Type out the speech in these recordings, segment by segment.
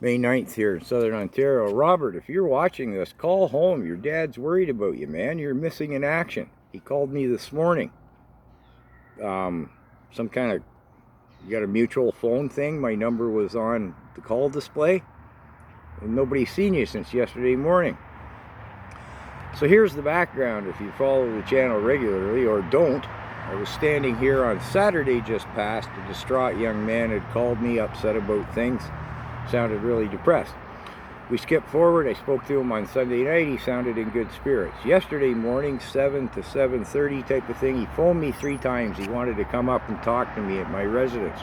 May 9th here in Southern Ontario. Robert, if you're watching this, call home. Your dad's worried about you, man. You're missing in action. He called me this morning. Some kind of, you got a mutual phone thing. My number was on the call display. And nobody's seen you since yesterday morning. So here's the background if you follow the channel regularly or don't. I was standing here on Saturday just past. A distraught young man had called me, upset about things. Sounded really depressed. We skipped forward. I spoke to him on Sunday night. He sounded in good spirits. Yesterday morning, 7 to 7:30 type of thing, he phoned me 3 times. He wanted to come up and talk to me at my residence.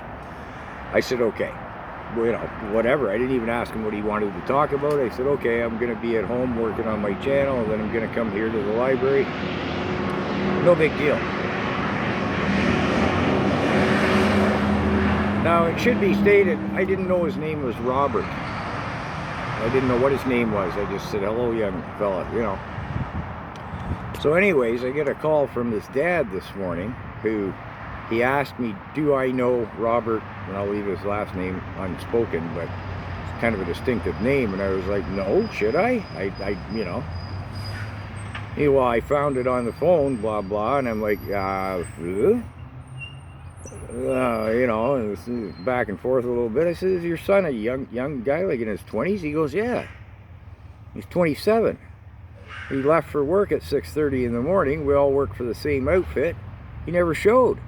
I said, okay. Well, you know, whatever. I didn't even ask him what he wanted to talk about. I said, okay, I'm going to be at home working on my channel, and then I'm going to come here to the library. No big deal. Now, it should be stated, I didn't know his name was Robert. I didn't know what his name was. I just said, hello, young fella, you know. So anyways, I get a call from his dad this morning, who he asked me, do I know Robert? And I'll leave his last name unspoken, but it's kind of a distinctive name. And I was like, no, should I? You know. Well, I found it on the phone, blah, blah. And I'm like, you know, and it's back and forth a little bit. I said, is your son a young guy, like in his 20s? He goes, yeah. He's 27. He left for work at 6:30 in the morning. We all work for the same outfit. He never showed.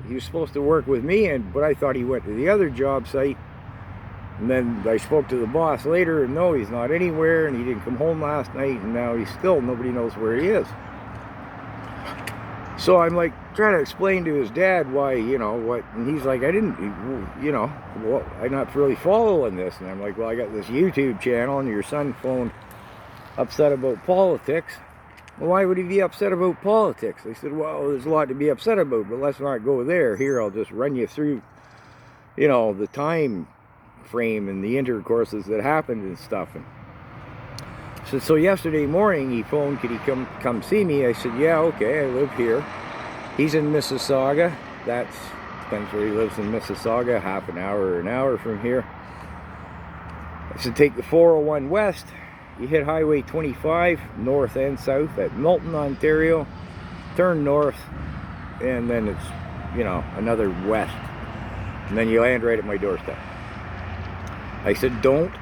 He was supposed to work with me, but I thought he went to the other job site. And then I spoke to the boss later, and no, he's not anywhere, and he didn't come home last night, and now he's still, nobody knows where he is. So I'm like trying to explain to his dad why, you know, what, and he's like, I didn't, you know, well, I'm not really following this. And I'm like, well, I got this YouTube channel, and your son phoned upset about politics. Well, why would he be upset about politics? They said, well, there's a lot to be upset about, but let's not go there. Here, I'll just run you through, you know, the time frame and the intercourses that happened and stuff. And so yesterday morning he phoned, could he come see me? I said, yeah, okay, I live here. He's in Mississauga. Depends where he lives in Mississauga, half an hour or an hour from here. I said, take the 401 west. You hit Highway 25, north and south at Milton, Ontario. Turn north, and then it's, you know, another west. And then you land right at my doorstep. I said, don't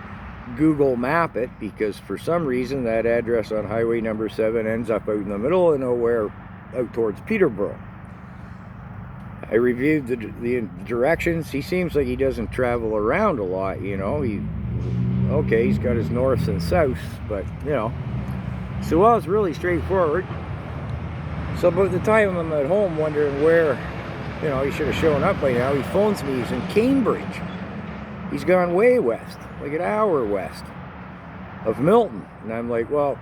Google map it, because for some reason that address on highway number 7 ends up out in the middle of nowhere, out towards Peterborough. I reviewed the directions. He seems like he doesn't travel around a lot, you know. Okay, he's got his norths and souths, but, you know. So, well, it's really straightforward. So about the time I'm at home wondering where, you know, he should have shown up by now, he phones me, he's in Cambridge. He's gone way west, like an hour west of Milton. And I'm like, well,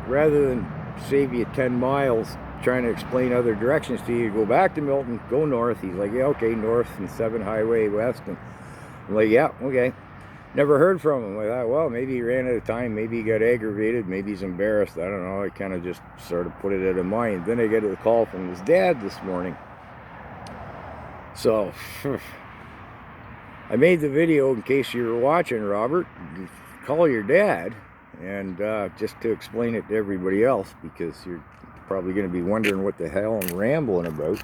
rather than save you 10 miles trying to explain other directions to you, go back to Milton, go north. He's like, yeah, okay, north and 7 highway west. And I'm like, yeah, okay. Never heard from him. I thought, well, maybe he ran out of time, maybe he got aggravated, maybe he's embarrassed, I don't know. I kind of just sort of put it out of mind. Then I get a call from his dad this morning. So I made the video in case you were watching, Robert. Call your dad, and just to explain it to everybody else, because you're probably going to be wondering what the hell I'm rambling about.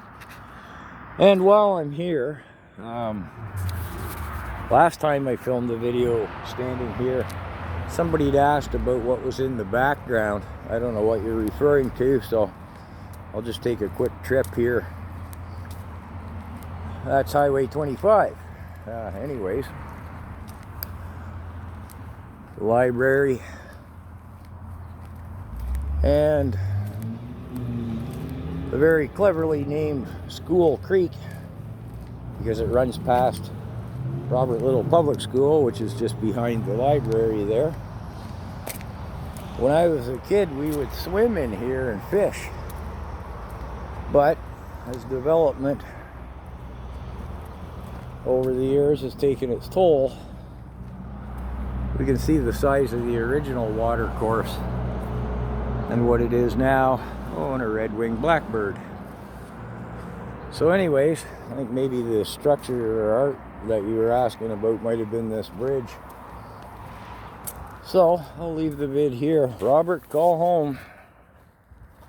And while I'm here, last time I filmed the video standing here, somebody had asked about what was in the background. I don't know what you're referring to, so I'll just take a quick trip here. That's Highway 25. Anyways, the library and the very cleverly named School Creek, because it runs past Robert Little Public School, which is just behind the library there. When I was a kid, we would swim in here and fish, but as development over the years has taken its toll, we can see the size of the original water course and what it is now. Oh, and a red-winged blackbird. So anyways, I think maybe the structure or art that you were asking about might have been this bridge. So I'll leave the vid here. Robert, call home.